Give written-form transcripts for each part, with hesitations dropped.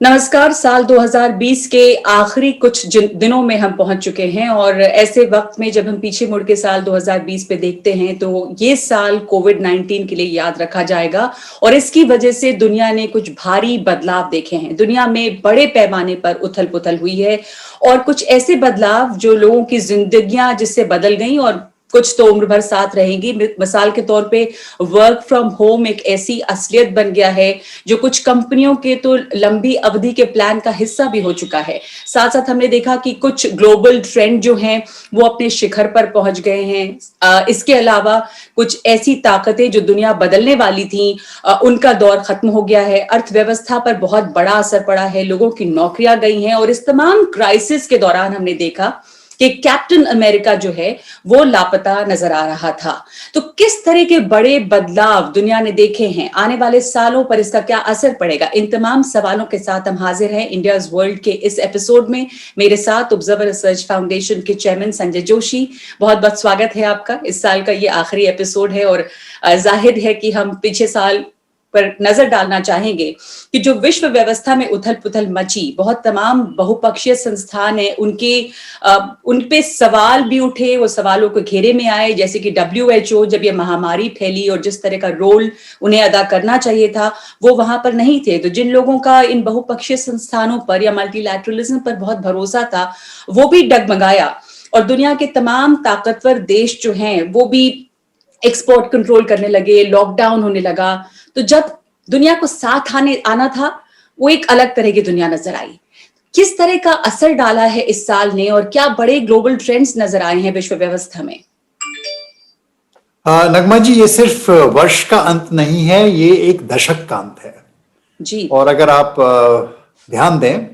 नमस्कार। साल 2020 के आखिरी कुछ दिनों में हम पहुंच चुके हैं और ऐसे वक्त में जब हम पीछे मुड़ के साल 2020 पे देखते हैं तो ये साल कोविड-19 के लिए याद रखा जाएगा और इसकी वजह से दुनिया ने कुछ भारी बदलाव देखे हैं। दुनिया में बड़े पैमाने पर उथल-पुथल हुई है और कुछ ऐसे बदलाव जो लोगों की जिंदगियां जिससे बदल गई और कुछ तो उम्र भर साथ रहेंगी। मिसाल के तौर पे वर्क फ्रॉम होम एक ऐसी असलियत बन गया है जो कुछ कंपनियों के तो लंबी अवधि के प्लान का हिस्सा भी हो चुका है। साथ साथ हमने देखा कि कुछ ग्लोबल ट्रेंड जो हैं वो अपने शिखर पर पहुंच गए हैं। इसके अलावा कुछ ऐसी ताकतें जो दुनिया बदलने वाली थी उनका दौर खत्म हो गया है। अर्थव्यवस्था पर बहुत बड़ा असर पड़ा है, लोगों की नौकरियां गई हैं और इस तमाम क्राइसिस के दौरान हमने देखा कि कैप्टन अमेरिका जो है वो लापता नजर आ रहा था। तो किस तरह के बड़े बदलाव दुनिया ने देखे हैं, आने वाले सालों पर इसका क्या असर पड़ेगा, इन तमाम सवालों के साथ हम हाजिर हैं इंडियाज वर्ल्ड के इस एपिसोड में। मेरे साथ ऑब्जर्वर रिसर्च फाउंडेशन के चेयरमैन संजय जोशी। बहुत बहुत स्वागत है आपका। इस साल का ये आखिरी एपिसोड है और जाहिर है कि हम पिछले साल पर नजर डालना चाहेंगे कि जो विश्व व्यवस्था में उथल पुथल मची, बहुत तमाम बहुपक्षीय संस्थान है उन पे सवाल भी उठे, वो सवालों के घेरे में आए, जैसे कि WHO जब ये महामारी फैली और जिस तरह का रोल उन्हें अदा करना चाहिए था वो वहां पर नहीं थे। तो जिन लोगों का इन बहुपक्षीय संस्थानों पर या मल्टीलैटरलिज्म पर बहुत भरोसा था वो भी डगमगाया और दुनिया के तमाम ताकतवर देश जो हैं वो भी एक्सपोर्ट कंट्रोल करने लगे, लॉकडाउन होने लगा। तो जब दुनिया को साथ आना था वो एक अलग तरह की दुनिया नजर आई। किस तरह का असर डाला है इस साल ने और क्या बड़े ग्लोबल ट्रेंड्स नजर आए हैं विश्व व्यवस्था में? नगमा जी, ये सिर्फ वर्ष का अंत नहीं है, ये एक दशक का अंत है जी। और अगर आप ध्यान दें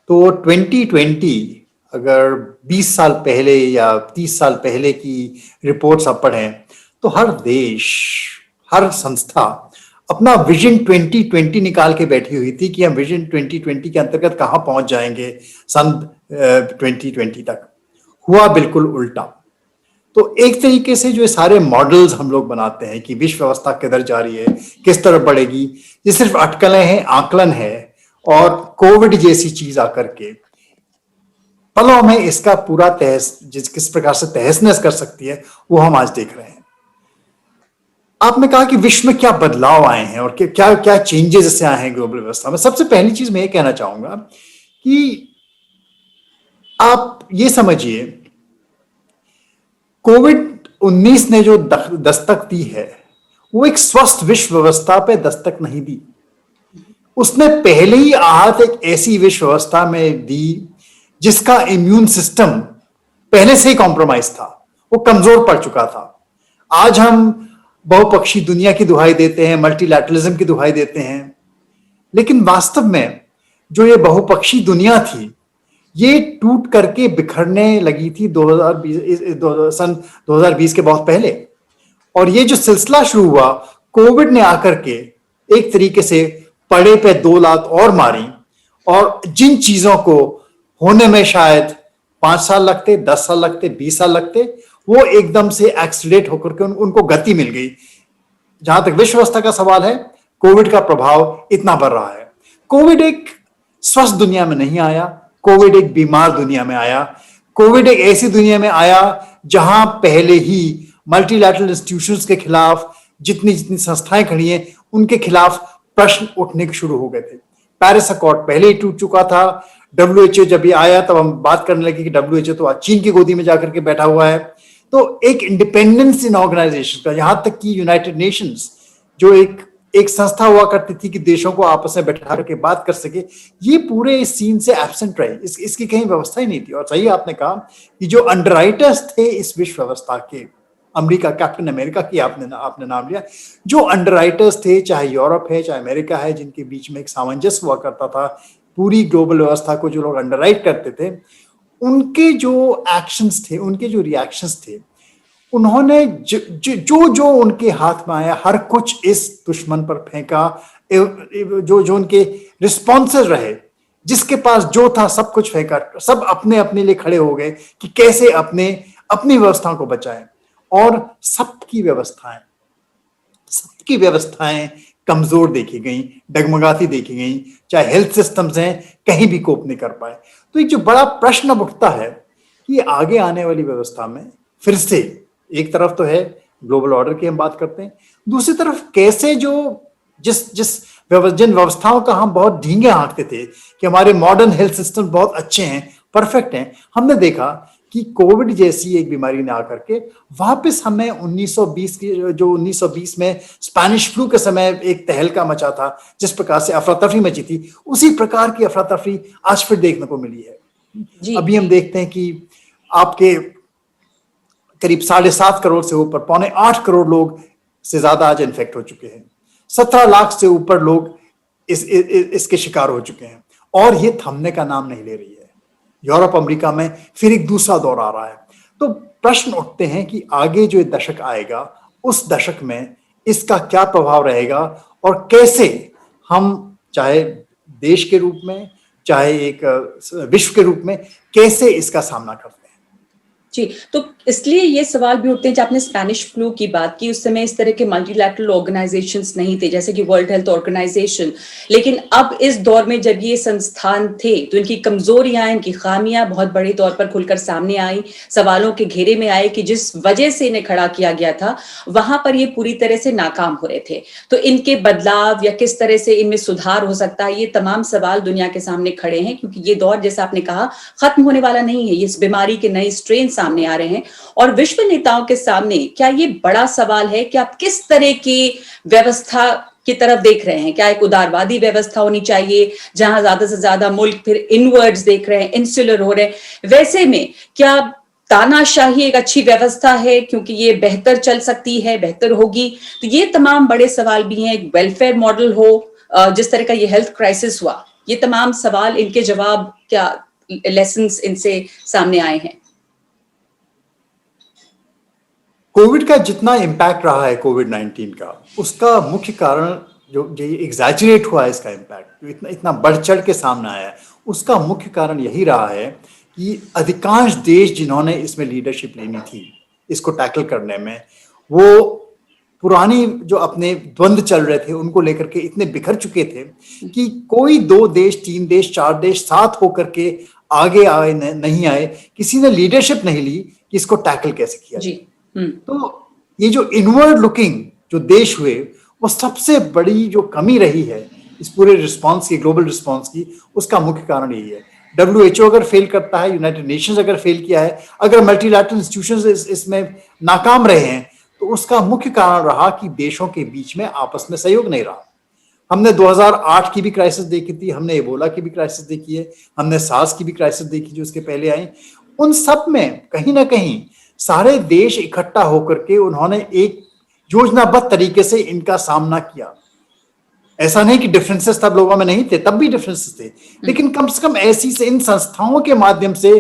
तो 2020 अगर 20 साल पहले या 30 साल पहले की रिपोर्ट्स आप पढ़ें तो हर देश, हर संस्था अपना विजन 2020 निकाल के बैठी हुई थी कि हम विजन 2020 के अंतर्गत कहां पहुंच जाएंगे सन 2020 तक। हुआ बिल्कुल उल्टा। तो एक तरीके से जो सारे मॉडल्स हम लोग बनाते हैं कि विश्व व्यवस्था किधर जा रही है, किस तरफ बढ़ेगी, ये सिर्फ अटकलें हैं, आकलन है और कोविड जैसी चीज आकर के पलों में इसका पूरा किस प्रकार से तहस नहस कर सकती है वो हम आज देख रहे हैं। आपने कहा कि विश्व में क्या बदलाव आए हैं और क्या क्या चेंजेस इससे आए हैं ग्लोबल व्यवस्था में। सबसे पहली चीज मैं ये कहना चाहूंगा कि आप ये समझिए, कोविड-19 ने जो दस्तक दी है वो एक स्वस्थ विश्व व्यवस्था पे दस्तक नहीं दी। उसने पहले ही आहत एक ऐसी विश्व व्यवस्था में दी जिसका इम्यून सिस्टम पहले से ही कॉम्प्रोमाइज था, वो कमजोर पड़ चुका था। आज हम बहुपक्षी दुनिया की दुहाई देते हैं, मल्टीलैटरलिज्म की दुहाई देते हैं, लेकिन वास्तव में जो ये बहुपक्षी दुनिया थी ये टूट करके बिखरने लगी थी 2020 के बहुत पहले। और ये जो सिलसिला शुरू हुआ, कोविड ने आकर के एक तरीके से पड़े पे 2 लात और मारी और जिन चीजों को होने में शायद 5 साल लगते, 10 साल लगते, 20 साल लगते, वो एकदम से एक्सीलरेट होकर के उनको गति मिल गई। जहां तक विश्व व्यवस्था का सवाल है, कोविड का प्रभाव इतना बढ़ रहा है। कोविड एक स्वस्थ दुनिया में नहीं आया, कोविड एक बीमार दुनिया में आया। कोविड एक ऐसी दुनिया में आया जहां पहले ही मल्टीलैटरल इंस्टीट्यूशंस के खिलाफ जितनी जितनी संस्थाएं खड़ी हैं उनके खिलाफ प्रश्न उठने शुरू हो गए थे। पेरिस अकॉर्ड पहले ही टूट चुका था। WHO जब ये आया तब हम बात करने लगे कि WHO तो चीन की गोदी में जाकर के बैठा हुआ है। तो एक इंडिपेंडेंस इन ऑर्गेनाइजेशन का, यहां तक कि यूनाइटेड नेशंस जो एक संस्था हुआ करती थी कि देशों को आपस में बैठा करके बात कर सके, ये पूरे इस सीन से एब्सेंट रहे। इसकी कहीं व्यवस्था ही नहीं थी। और सही आपने कहा कि जो अंडरराइटर्स थे इस विश्व व्यवस्था के, अमेरिका, कैप्टन अमेरिका की आपने नाम लिया, जो अंडरराइटर्स थे, चाहे यूरोप है चाहे अमेरिका है, जिनके बीच में एक सामंजस्य हुआ करता था, पूरी ग्लोबल व्यवस्था को जो लोग अंडरराइट करते थे, उनके जो एक्शंस थे, उनके जो रिएक्शंस थे, उन्होंने जो उनके हाथ में आया हर कुछ इस दुश्मन पर फेंका। जो उनके रिस्पॉन्सेज रहे, जिसके पास जो था सब कुछ फेंका, सब अपने अपने लिए खड़े हो गए कि कैसे अपनी व्यवस्थाओं को बचाएं। और सबकी व्यवस्थाएं कमजोर देखी गई, डगमगाती देखी गई, चाहे हेल्थ सिस्टम्स हैं कहीं भी कोप नहीं कर पाए। तो एक जो बड़ा प्रश्न अब उठता है कि आगे आने वाली व्यवस्था में फिर से एक तरफ तो है ग्लोबल ऑर्डर की हम बात करते हैं, दूसरी तरफ कैसे जो जिन व्यवस्थाओं का हम बहुत ढींगे हाँकते थे कि हमारे मॉडर्न हेल्थ सिस्टम बहुत अच्छे हैं, परफेक्ट हैं, हमने देखा कि कोविड जैसी एक बीमारी ने आकर के वापस हमें 1920 की जो 1920 में स्पेनिश फ्लू के समय एक तहलका मचा था, जिस प्रकार से अफरा तफरी मची थी, उसी प्रकार की अफरा तफरी आज फिर देखने को मिली है। अभी हम देखते हैं कि आपके करीब 7.5 करोड़ से ऊपर, 7.25 करोड़ लोग से ज्यादा आज इन्फेक्ट हो चुके हैं, 17 लाख से ऊपर लोग इसके शिकार हो चुके हैं और ये थमने का नाम नहीं ले रही है। यूरोप अमेरिका में फिर एक दूसरा दौर आ रहा है। तो प्रश्न उठते हैं कि आगे जो दशक आएगा उस दशक में इसका क्या प्रभाव रहेगा और कैसे हम चाहे देश के रूप में चाहे एक विश्व के रूप में कैसे इसका सामना करते हैं। जी, तो इसलिए ये सवाल भी उठते हैं, जब आपने स्पेनिश फ्लू की बात की उस समय इस तरह के मल्टीलैटरल ऑर्गेनाइजेशंस नहीं थे जैसे कि वर्ल्ड हेल्थ ऑर्गेनाइजेशन, लेकिन अब इस दौर में जब ये संस्थान थे तो इनकी कमजोरियां, इनकी खामियां बहुत बड़े तौर पर खुलकर सामने आई, सवालों के घेरे में आए कि जिस वजह से इन्हें खड़ा किया गया था वहां पर ये पूरी तरह से नाकाम हो रहे थे। तो इनके बदलाव या किस तरह से इनमें सुधार हो सकता है, ये तमाम सवाल दुनिया के सामने खड़े हैं, क्योंकि ये दौर जैसा आपने कहा खत्म होने वाला नहीं है। इस बीमारी के नए स्ट्रेन सामने आ रहे हैं और विश्व नेताओं के सामने क्या ये बड़ा सवाल है कि आप किस तरह की व्यवस्था की तरफ देख रहे हैं। क्या एक उदारवादी व्यवस्था होनी चाहिए जहां ज्यादा से ज्यादा मुल्क फिर इनवर्ड्स देख रहे हैं, इंसुलर हो रहे हैं, वैसे में क्या तानाशाही एक अच्छी व्यवस्था है क्योंकि ये बेहतर चल सकती है, बेहतर होगी। तो ये तमाम बड़े सवाल भी हैं। एक वेलफेयर मॉडल हो, जिस तरह का ये हेल्थ क्राइसिस हुआ, ये तमाम सवाल, इनके जवाब, क्या लेसन्स इनसे सामने आए हैं। कोविड का जितना इम्पैक्ट रहा है कोविड-19 का, उसका मुख्य कारण जो एग्जैजरेट हुआ है, इसका इम्पैक्ट जो इतना बढ़ चढ़ के सामने आया है, उसका मुख्य कारण यही रहा है कि अधिकांश देश जिन्होंने इसमें लीडरशिप लेनी थी इसको टैकल करने में, वो पुरानी जो अपने द्वंद्व चल रहे थे उनको लेकर के इतने बिखर चुके थे कि कोई 2 देश, 3 देश, 4 देश साथ होकर के आगे आए नहीं आए, किसी ने लीडरशिप नहीं ली कि इसको टैकल कैसे किया जाए। तो ये जो इनवर्ड लुकिंग जो देश हुए, वो सबसे बड़ी जो कमी रही है इस पूरे रिस्पांस की, ग्लोबल रिस्पांस की, उसका मुख्य कारण यही है। WHO अगर फेल करता है, यूनाइटेड नेशंस अगर फेल किया है, अगर मल्टीलैटरल इंस्टीट्यूशंस इसमें नाकाम रहे हैं, तो उसका मुख्य कारण रहा कि देशों के बीच में आपस में सहयोग नहीं रहा। हमने 2008 की भी क्राइसिस देखी थी, हमने एबोला की भी क्राइसिस देखी है, हमने सार्स की भी क्राइसिस देखी जो उसके पहले आई। उन सब में कहीं ना कहीं सारे देश इकट्ठा होकर के उन्होंने एक योजनाबद्ध तरीके से इनका सामना किया। ऐसा नहीं कि डिफरेंसेस तब लोगों में नहीं थे, तब भी डिफरेंसेस थे, लेकिन कम से कम ऐसी से इन संस्थाओं के माध्यम से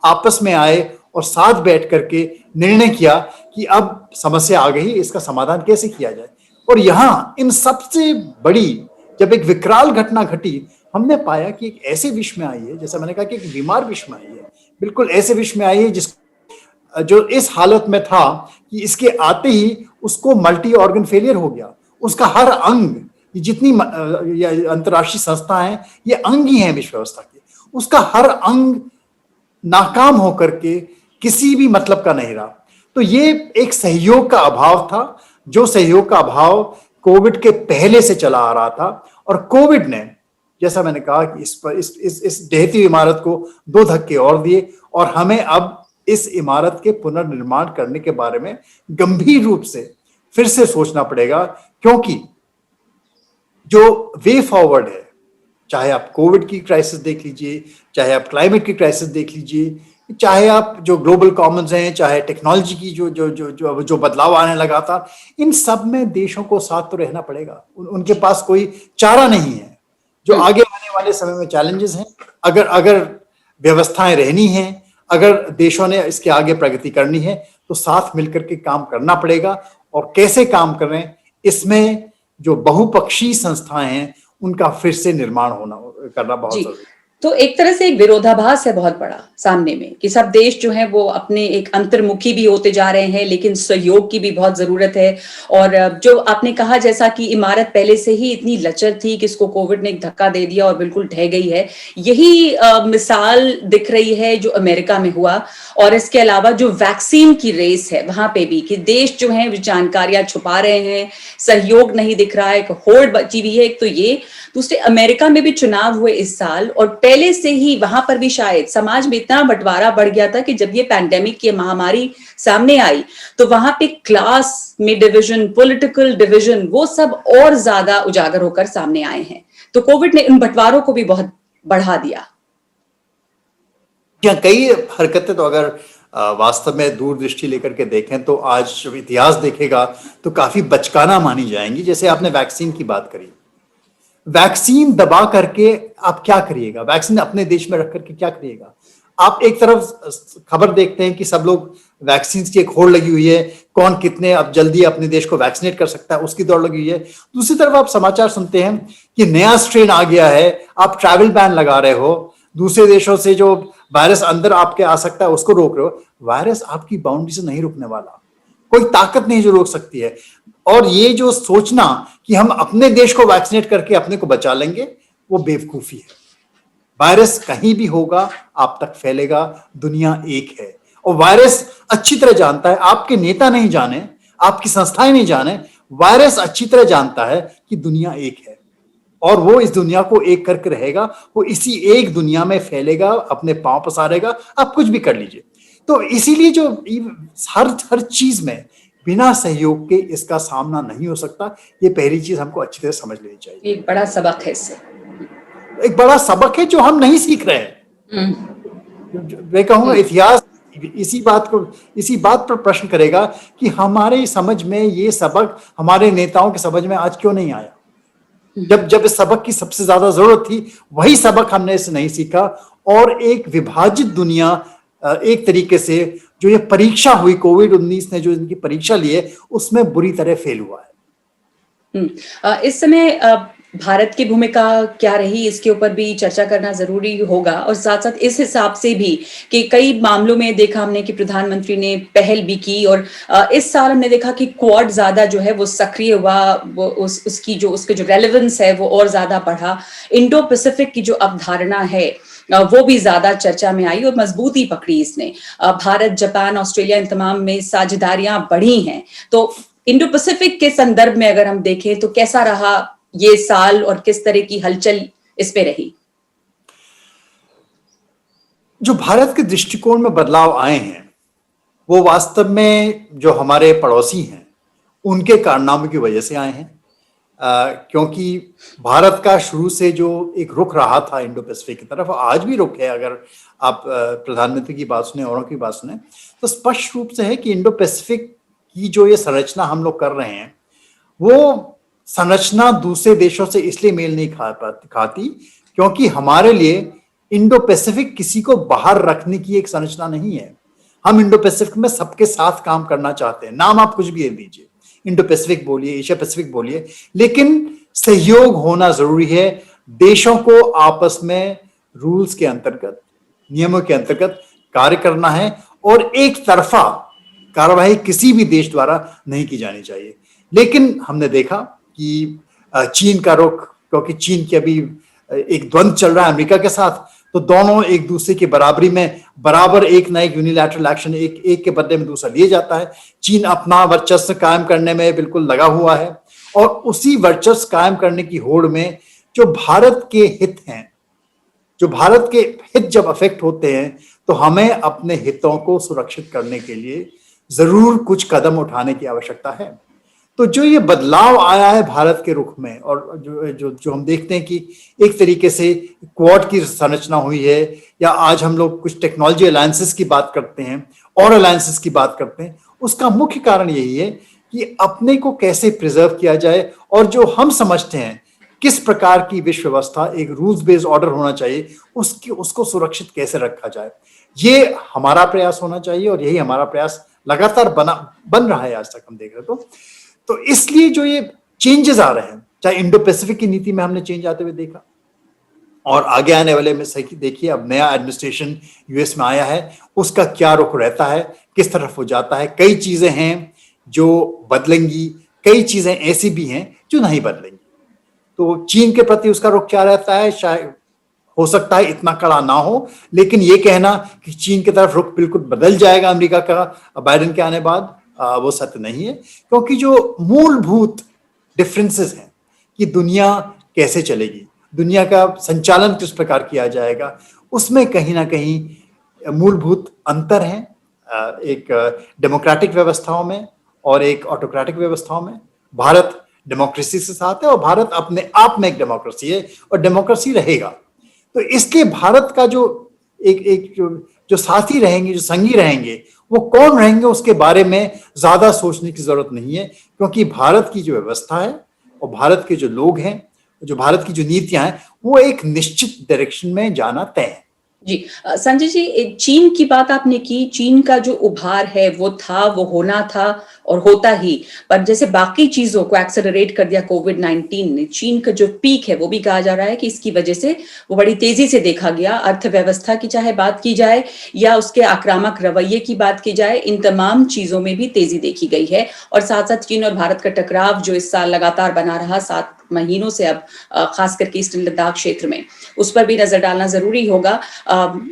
आपस में आए और साथ बैठ करके निर्णय किया कि अब समस्या आ गई, इसका समाधान कैसे किया जाए। और यहाँ इन सबसे बड़ी जब एक विकराल घटना घटी, हमने पाया कि एक ऐसे विश्व में आई है, जैसा मैंने कहा कि एक बीमार विश्व में आई है, बिल्कुल ऐसे विश्व में आई है जो इस हालत में था कि इसके आते ही उसको मल्टी ऑर्गन फेलियर हो गया। उसका हर अंग, जितनी अंतर्राष्ट्रीय संस्था है, ये अंग ही है विश्व व्यवस्था के, उसका हर अंग नाकाम होकर के किसी भी मतलब का नहीं रहा। तो ये एक सहयोग का अभाव था, जो सहयोग का अभाव कोविड के पहले से चला आ रहा था। और कोविड ने, जैसा मैंने कहा कि इस ढहती इमारत को 2 धक्के और दिए और हमें अब इस इमारत के पुनर्निर्माण करने के बारे में गंभीर रूप से फिर से सोचना पड़ेगा, क्योंकि जो वे फॉरवर्ड है, चाहे आप कोविड की क्राइसिस देख लीजिए, चाहे आप क्लाइमेट की क्राइसिस देख लीजिए, चाहे आप जो ग्लोबल कॉमन्स हैं, चाहे टेक्नोलॉजी की जो बदलाव आने लगा था, इन सब में देशों को साथ तो रहना पड़ेगा। उनके पास कोई चारा नहीं है। जो आगे आने वाले समय में चैलेंजेस हैं, अगर व्यवस्थाएं रहनी हैं, अगर देशों ने इसके आगे प्रगति करनी है, तो साथ मिलकर के काम करना पड़ेगा। और कैसे काम करें, इसमें जो बहुपक्षीय संस्थाएं हैं उनका फिर से निर्माण करना बहुत जरूरी है। तो एक तरह से एक विरोधाभास है बहुत बड़ा सामने में कि सब देश जो हैं वो अपने एक अंतर्मुखी भी होते जा रहे हैं, लेकिन सहयोग की भी बहुत जरूरत है। और जो आपने कहा जैसा कि इमारत पहले से ही इतनी लचर थी कि इसको कोविड ने एक धक्का दे दिया और बिल्कुल ढह गई है, यही मिसाल दिख रही है जो अमेरिका में हुआ। और इसके अलावा जो वैक्सीन की रेस है वहां पे भी कि देश जो है जानकारियां छुपा रहे हैं, सहयोग नहीं दिख रहा है, एक होड़ बची हुई है। एक तो ये, दूसरे अमेरिका में भी चुनाव हुए इस साल और पहले से ही वहां पर भी शायद समाज में इतना बंटवारा बढ़ गया था कि जब ये पैंडेमिक की महामारी सामने आई तो वहां पे क्लास में डिवीजन, पॉलिटिकल डिवीजन, वो सब और ज्यादा उजागर होकर सामने आए हैं। तो कोविड ने इन बंटवारों को भी बहुत बढ़ा दिया। यहाँ कई हरकतें तो अगर वास्तव में दूरदृष्टि लेकर के देखें तो आज जब इतिहास देखेगा तो काफी बचकाना मानी जाएंगी। जैसे आपने वैक्सीन की बात करी, वैक्सीन दबा करके आप क्या करिएगा, वैक्सीन अपने देश में रख करके क्या करिएगा। आप एक तरफ खबर देखते हैं कि सब लोग वैक्सीन की एक होड़ लगी हुई है, कौन कितने अब जल्दी अपने देश को वैक्सीनेट कर सकता है उसकी दौड़ लगी हुई है। दूसरी तरफ आप समाचार सुनते हैं कि नया स्ट्रेन आ गया है, आप ट्रैवल बैन लगा रहे हो, दूसरे देशों से जो वायरस अंदर आपके आ सकता है उसको रोक रहे हो। वायरस आपकी बाउंड्री से नहीं रुकने वाला, कोई ताकत नहीं जो रोक सकती है। और ये जो सोचना कि हम अपने देश को वैक्सीनेट करके अपने को बचा लेंगे, वो बेवकूफी है। वायरस कहीं भी होगा आप तक फैलेगा, दुनिया एक है। और वायरस अच्छी तरह जानता है, आपके नेता नहीं जाने, आपकी संस्थाएं नहीं जाने, वायरस अच्छी तरह जानता है कि दुनिया एक है और वो इस दुनिया को एक करके रहेगा। वो इसी एक दुनिया में फैलेगा, अपने पांव पसारेगा, आप कुछ भी कर लीजिए। तो इसीलिए जो हर चीज में बिना सहयोग के इसका सामना नहीं हो सकता। ये पहली चीज हमको अच्छी तरह समझ लेनी चाहिए। एक बड़ा सबक है इससे, एक बड़ा सबक है जो हम नहीं सीख रहे हैं। मैं कहूँगा इतिहास इसी बात पर प्रश्न करेगा कि हमारे समझ में ये सबक हमारे नेताओं के समझ में आज क्यों नहीं आया। जब इस सबक की सबसे ज्यादा जरूरत थी, वही सबक हमने इसे नहीं सीखा। और एक विभाजित दुनिया, एक तरीके से जो ये परीक्षा हुई, कोविड-19 ने जो इनकी परीक्षा ली है, उसमें बुरी तरह फेल हुआ है। इस समय भारत की भूमिका क्या रही, इसके ऊपर भी चर्चा करना जरूरी होगा। और साथ साथ इस हिसाब से भी कि कई मामलों में देखा हमने कि प्रधानमंत्री ने पहल भी की और इस साल हमने देखा कि क्वाड ज्यादा जो है वो सक्रिय हुआ, वो उसके जो रेलेवेंस है वो और ज्यादा बढ़ा। इंडो पैसिफिक की जो अवधारणा है वो भी ज्यादा चर्चा में आई और मजबूती पकड़ी इसने। भारत, जापान, ऑस्ट्रेलिया, इन तमाम में साझेदारियां बढ़ी हैं। तो इंडो पैसिफिक के संदर्भ में अगर हम देखें तो कैसा रहा ये साल और किस तरह की हलचल इस पे रही? जो भारत के दृष्टिकोण में बदलाव आए हैं वो वास्तव में जो हमारे पड़ोसी हैं उनके कारनामों की वजह से आए हैं। क्योंकि भारत का शुरू से जो एक रुख रहा था इंडो पैसिफिक की तरफ, आज भी रुख है। अगर आप प्रधानमंत्री की बात सुने, औरों की बात सुने, तो स्पष्ट रूप से है कि इंडो पैसिफिक की जो ये संरचना हम लोग कर रहे हैं, वो संरचना दूसरे देशों से इसलिए मेल नहीं खाती क्योंकि हमारे लिए इंडो पैसिफिक किसी को बाहर रखने की एक संरचना नहीं है। हम इंडो पैसिफिक में सबके साथ काम करना चाहते हैं। नाम आप कुछ भी दे दीजिए, इंडो पैसिफिक बोलिए, एशिया पैसिफिक बोलिए, लेकिन सहयोग होना जरूरी है। देशों को आपस में रूल्स के अंतर्गत, नियमों के अंतर्गत कार्य करना है और एक तरफा कार्रवाई किसी भी देश द्वारा नहीं की जानी चाहिए। लेकिन हमने देखा कि चीन का रुख, क्योंकि चीन की अभी एक द्वंद्व चल रहा है अमेरिका के साथ, तो दोनों एक दूसरे की बराबरी में बराबर एक ना एक यूनिलैटरल एक्शन एक के बदले में दूसरा लिए जाता है। चीन अपना वर्चस्व कायम करने में बिल्कुल लगा हुआ है और उसी वर्चस्व कायम करने की होड़ में जो भारत के हित हैं, जो भारत के हित जब अफेक्ट होते हैं तो हमें अपने हितों को सुरक्षित करने के लिए जरूर कुछ कदम उठाने की आवश्यकता है। तो जो ये बदलाव आया है भारत के रुख में और जो हम देखते हैं कि एक तरीके से क्वाड की संरचना हुई है, या आज हम लोग कुछ टेक्नोलॉजी अलायंसेस की बात करते हैं और अलायंसेस की बात करते हैं, उसका मुख्य कारण यही है कि अपने को कैसे प्रिजर्व किया जाए और जो हम समझते हैं किस प्रकार की विश्व व्यवस्था, एक रूल्स बेस्ड ऑर्डर होना चाहिए, उसको सुरक्षित कैसे रखा जाए। ये हमारा प्रयास होना चाहिए और यही हमारा प्रयास लगातार बन रहा है आज तक हम देख रहे। तो इसलिए जो ये चेंजेस आ रहे हैं, चाहे इंडो पैसिफिक की नीति में हमने चेंज आते हुए देखा, और आगे आने वाले में सही देखिए, अब नया एडमिनिस्ट्रेशन यूएस में आया है, उसका क्या रुख रहता है, किस तरफ हो जाता है। कई चीजें हैं जो बदलेंगी, कई चीजें ऐसी भी हैं जो नहीं बदलेंगी। तो चीन के प्रति उसका रुख क्या रहता है, शायद हो सकता है इतना कड़ा ना हो, लेकिन ये कहना कि चीन की तरफ रुख बिल्कुल बदल जाएगा अमेरिका का बाइडेन के आने बाद, वो सत्य नहीं है। क्योंकि जो मूलभूत डिफरेंसेस हैं कि दुनिया कैसे चलेगी, दुनिया का संचालन किस प्रकार किया जाएगा, उसमें कहीं ना कहीं मूलभूत अंतर हैं, एक डेमोक्रेटिक व्यवस्थाओं में और एक ऑटोक्रेटिक व्यवस्थाओं में। भारत डेमोक्रेसी से साथ है और भारत अपने आप में एक डेमोक्रेसी है और डेमोक्रेसी रहेगा। तो इसके भारत का जो एक जो साथी रहेंगे, जो संगी रहेंगे, वो कौन रहेंगे उसके बारे में ज्यादा सोचने की जरूरत नहीं है, क्योंकि भारत की जो व्यवस्था है और भारत के जो लोग हैं, जो भारत की जो नीतियां हैं, वो एक निश्चित डायरेक्शन में जाना तय है। जी संजय जी, चीन की बात आपने की। चीन का जो उभार है वो था, वो होना था और होता ही, पर जैसे बाकी चीजों को एक्सेलरेट कर दिया कोविड-19 ने। चीन का जो पीक है वो भी कहा जा रहा है कि इसकी वजह से वो बड़ी तेजी से देखा गया। अर्थव्यवस्था की चाहे बात की जाए या उसके आक्रामक रवैये की बात की जाए, इन तमाम चीजों में भी तेजी देखी गई है। और साथ साथ चीन और भारत का टकराव जो इस साल लगातार बना रहा 7 महीनों से, अब खास करके ईस्टर्न लद्दाख क्षेत्र में, उस पर भी नजर डालना जरूरी होगा।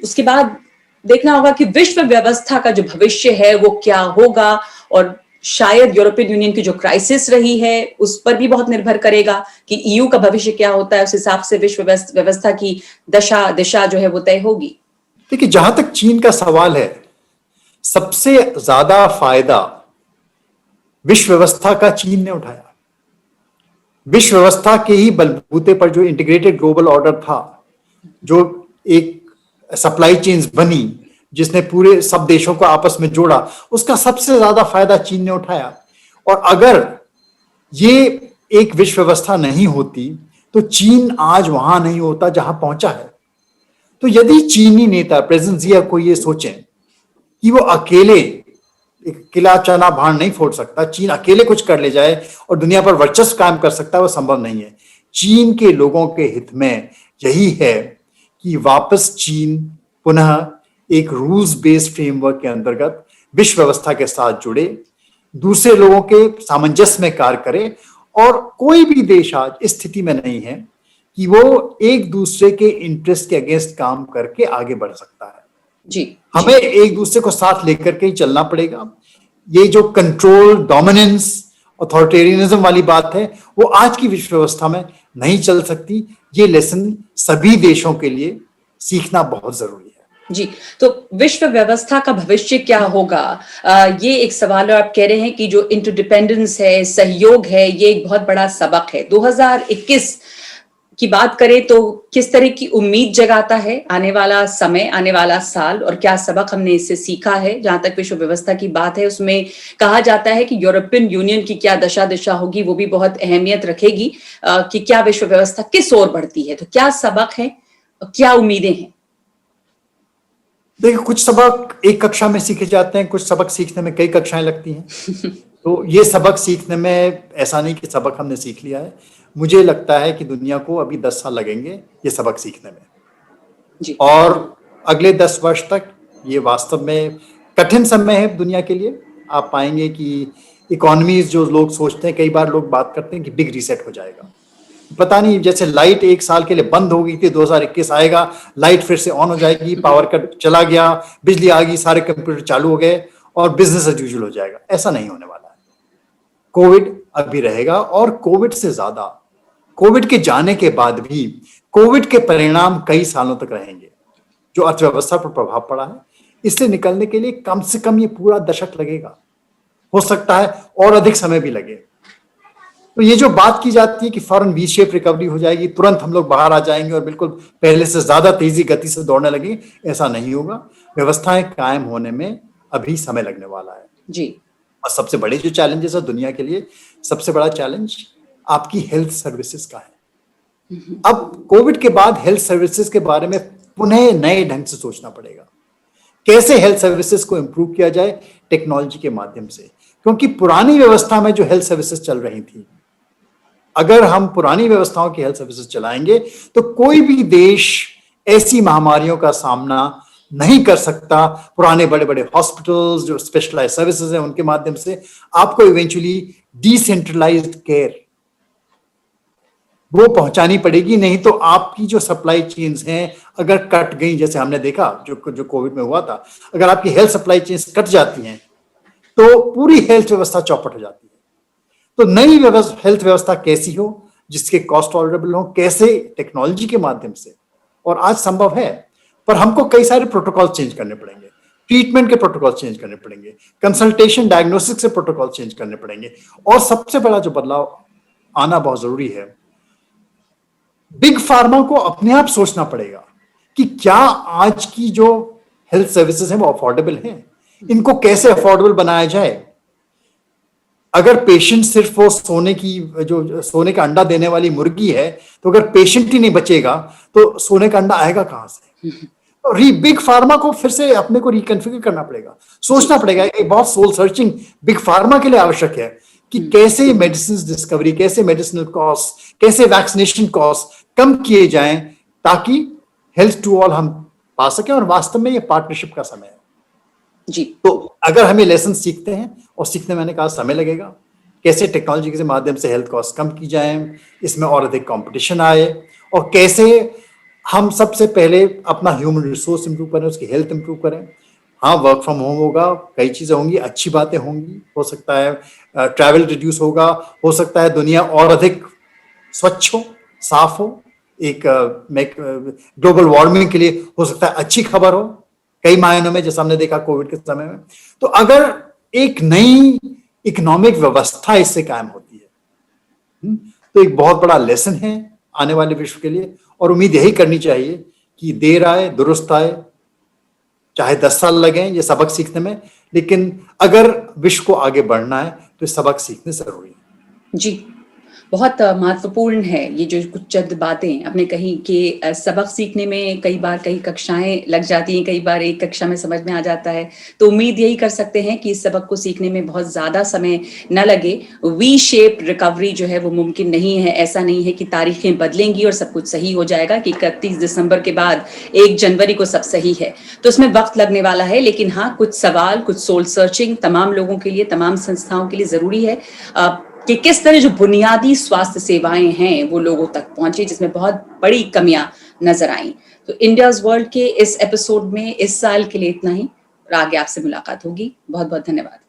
उसके बाद देखना होगा कि विश्व व्यवस्था का जो भविष्य है वो क्या होगा, और शायद यूरोपियन यूनियन की जो क्राइसिस रही है उस पर भी बहुत निर्भर करेगा कि ईयू का भविष्य क्या होता है। उस हिसाब से विश्व व्यवस्था की दिशा जो है वो तय होगी। देखिए, जहां तक चीन का सवाल है, सबसे ज्यादा फायदा विश्व व्यवस्था का चीन ने उठाया। विश्व व्यवस्था के ही बलबूते पर जो इंटीग्रेटेड ग्लोबल ऑर्डर था, जो एक सप्लाई चेन्स बनी, जिसने पूरे सब देशों को आपस में जोड़ा, उसका सबसे ज्यादा फायदा चीन ने उठाया। और अगर ये एक विश्व व्यवस्था नहीं होती तो चीन आज वहां नहीं होता जहां पहुंचा है। तो यदि चीनी नेता प्रेसिडेंट जिया को ये सोचें कि वो अकेले एक किला चना भाण नहीं फोड़ सकता, चीन अकेले कुछ कर ले जाए और दुनिया पर वर्चस्व कायम कर सकता है, वो संभव नहीं है। चीन के लोगों के हित में यही है कि वापस चीन पुनः एक रूल्स बेस्ड फ्रेमवर्क के अंतर्गत विश्व व्यवस्था के साथ जुड़े, दूसरे लोगों के सामंजस्य में कार्य करे। और कोई भी देश आज इस स्थिति में नहीं है कि वो एक दूसरे के इंटरेस्ट के अगेंस्ट काम करके आगे बढ़ सकता है। जी, हमें एक दूसरे को साथ लेकर के ही चलना पड़ेगा। ये जो कंट्रोल, डोमिनेंस, अथॉरिटेरियनिज्म वाली बात है, वो आज की विश्व व्यवस्था में नहीं चल सकती। ये लेसन सभी देशों के लिए सीखना बहुत जरूरी है। जी, तो विश्व व्यवस्था का भविष्य क्या होगा, ये एक सवाल है। आप कह रहे हैं कि जो इंटरडिपेंडेंस है, सहयोग है, ये एक बहुत बड़ा सबक है। 2021 की बात करें तो किस तरह की उम्मीद जगाता है आने वाला समय, आने वाला साल, और क्या सबक हमने इससे सीखा है? जहां तक विश्व व्यवस्था की बात है, उसमें कहा जाता है कि यूरोपियन यूनियन की क्या दिशा होगी, वो भी बहुत अहमियत रखेगी कि क्या विश्व व्यवस्था किस ओर बढ़ती है। तो क्या सबक है, क्या उम्मीदें हैं? देखिए, कुछ सबक एक कक्षा में सीखे जाते हैं, कुछ सबक सीखने में कई कक्षाएं लगती हैं। तो ये सबक सीखने में ऐसा नहीं कि सबक हमने सीख लिया है। मुझे लगता है कि दुनिया को अभी 10 साल लगेंगे ये सबक सीखने में जी। और अगले 10 वर्ष तक ये वास्तव में कठिन समय है दुनिया के लिए। आप पाएंगे कि इकोनॉमीज, जो लोग सोचते हैं, कई बार लोग बात करते हैं कि बिग रीसेट हो जाएगा। पता नहीं, जैसे लाइट एक साल के लिए बंद हो गई थी, 2021 आएगा, लाइट फिर से ऑन हो जाएगी, पावर कट चला गया, बिजली आ गई, सारे कंप्यूटर चालू हो गए और बिजनेस एज यूजुअल हो जाएगा। ऐसा नहीं होने वाला है। कोविड अभी रहेगा और कोविड से ज्यादा, कोविड के जाने के बाद भी कोविड के परिणाम कई सालों तक रहेंगे। जो अर्थव्यवस्था पर प्रभाव पड़ा है, इससे निकलने के लिए कम से कम ये पूरा दशक लगेगा, हो सकता है और अधिक समय भी लगे। तो ये जो बात की जाती है कि फौरन वी शेप रिकवरी हो जाएगी, तुरंत हम लोग बाहर आ जाएंगे और बिल्कुल पहले से ज्यादा तेजी गति से दौड़ने लगेंगे, ऐसा नहीं होगा। व्यवस्थाएं कायम होने में अभी समय लगने वाला है जी। और सबसे बड़े जो चैलेंजेस है दुनिया के लिए, सबसे बड़ा चैलेंज आपकी हेल्थ सर्विसेज का है। अब कोविड के बाद हेल्थ सर्विसेज के बारे में पुनः नए ढंग से सोचना पड़ेगा। कैसे हेल्थ सर्विसेज को इंप्रूव किया जाए टेक्नोलॉजी के माध्यम से, क्योंकि पुरानी व्यवस्था में जो हेल्थ सर्विसेज चल रही थी अगर हम पुरानी व्यवस्थाओं की हेल्थ सर्विसेज चलाएंगे तो कोई भी देश ऐसी महामारियों का सामना नहीं कर सकता। पुराने बड़े बड़े हॉस्पिटल्स जो स्पेशलाइज्ड सर्विसेज हैं उनके माध्यम से आपको इवेंचुअली डिसेंट्रलाइज्ड केयर वो पहुंचानी पड़ेगी, नहीं तो आपकी जो सप्लाई चेन्स हैं अगर कट गई, जैसे हमने देखा जो कोविड में हुआ था, अगर आपकी हेल्थ सप्लाई चेन्स कट जाती हैं तो पूरी हेल्थ व्यवस्था चौपट हो जाती है। तो नई हेल्थ व्यवस्था कैसी हो जिसके कॉस्ट टॉलरेबल हो, कैसे टेक्नोलॉजी के माध्यम से, और आज संभव है, पर हमको कई सारे प्रोटोकॉल चेंज करने पड़ेंगे, ट्रीटमेंट के प्रोटोकॉल चेंज करने पड़ेंगे, कंसल्टेशन डायग्नोस्टिक से प्रोटोकॉल चेंज करने पड़ेंगे, और सबसे बड़ा जो बदलाव आना बहुत जरूरी है, बिग फार्मा को अपने आप सोचना पड़ेगा कि क्या आज की जो हेल्थ सर्विसेज हैं वो अफोर्डेबल हैं, इनको कैसे अफोर्डेबल बनाया जाए। अगर पेशेंट सिर्फ वो सोने का अंडा देने वाली मुर्गी है, तो अगर पेशेंट ही नहीं बचेगा तो सोने का अंडा आएगा कहां से। बिग फार्मा को फिर से अपने को रिकन्फिगर करना पड़ेगा, सोचना पड़ेगा। एक बहुत सोल सर्चिंग बिग फार्मा के लिए आवश्यक है कि कैसे मेडिसिन डिस्कवरी, कैसे मेडिसिनल कॉस्ट, कैसे वैक्सीनेशन कॉस्ट कम किए जाएं ताकि हेल्थ टू ऑल हम पा सकें। और वास्तव में ये पार्टनरशिप का समय है जी। तो अगर हमें लेसन सीखते हैं, और सीखने में मैंने कहा समय लगेगा, कैसे टेक्नोलॉजी के माध्यम से हेल्थ कॉस्ट कम की जाए, इसमें और अधिक कंपटीशन आए, और कैसे हम सबसे पहले अपना ह्यूमन रिसोर्स इंप्रूव करें, उसकी हेल्थ इंप्रूव करें। हाँ, वर्क फ्रॉम होम होगा, कई चीजें होंगी, अच्छी बातें होंगी, हो सकता है ट्रैवल रिड्यूस होगा, हो सकता है दुनिया और अधिक स्वच्छ हो, साफ हो, एक ग्लोबल वार्मिंग के लिए हो सकता है अच्छी खबर हो कई मायनों में, जैसा हमने देखा कोविड के समय में। तो अगर एक नई इकोनॉमिक व्यवस्था इससे कायम होती है तो एक बहुत बड़ा लेसन है आने वाले विश्व के लिए, और उम्मीद यही करनी चाहिए कि देर आए दुरुस्त आए, चाहे 10 साल लगे ये सबक सीखने में, लेकिन अगर विश्व को आगे बढ़ना है तो सबक सीखने जरूरी है। जी, बहुत महत्वपूर्ण है ये जो कुछ चंद बातें आपने कही कि सबक सीखने में कई बार कई कक्षाएं लग जाती हैं, कई बार एक कक्षा में समझ में आ जाता है। तो उम्मीद यही कर सकते हैं कि इस सबक को सीखने में बहुत ज्यादा समय न लगे। वी शेप रिकवरी जो है वो मुमकिन नहीं है। ऐसा नहीं है कि तारीखें बदलेंगी और सब कुछ सही हो जाएगा कि 31 दिसंबर के बाद 1 जनवरी को सब सही है। तो इसमें वक्त लगने वाला है, लेकिन हाँ, कुछ सवाल, कुछ सोल सर्चिंग तमाम लोगों के लिए, तमाम संस्थाओं के लिए जरूरी है कि किस तरह जो बुनियादी स्वास्थ्य सेवाएं हैं वो लोगों तक पहुंचे, जिसमें बहुत बड़ी कमियां नजर आई। तो इंडियाज वर्ल्ड के इस एपिसोड में इस साल के लिए इतना ही, और आगे आपसे मुलाकात होगी। बहुत बहुत धन्यवाद।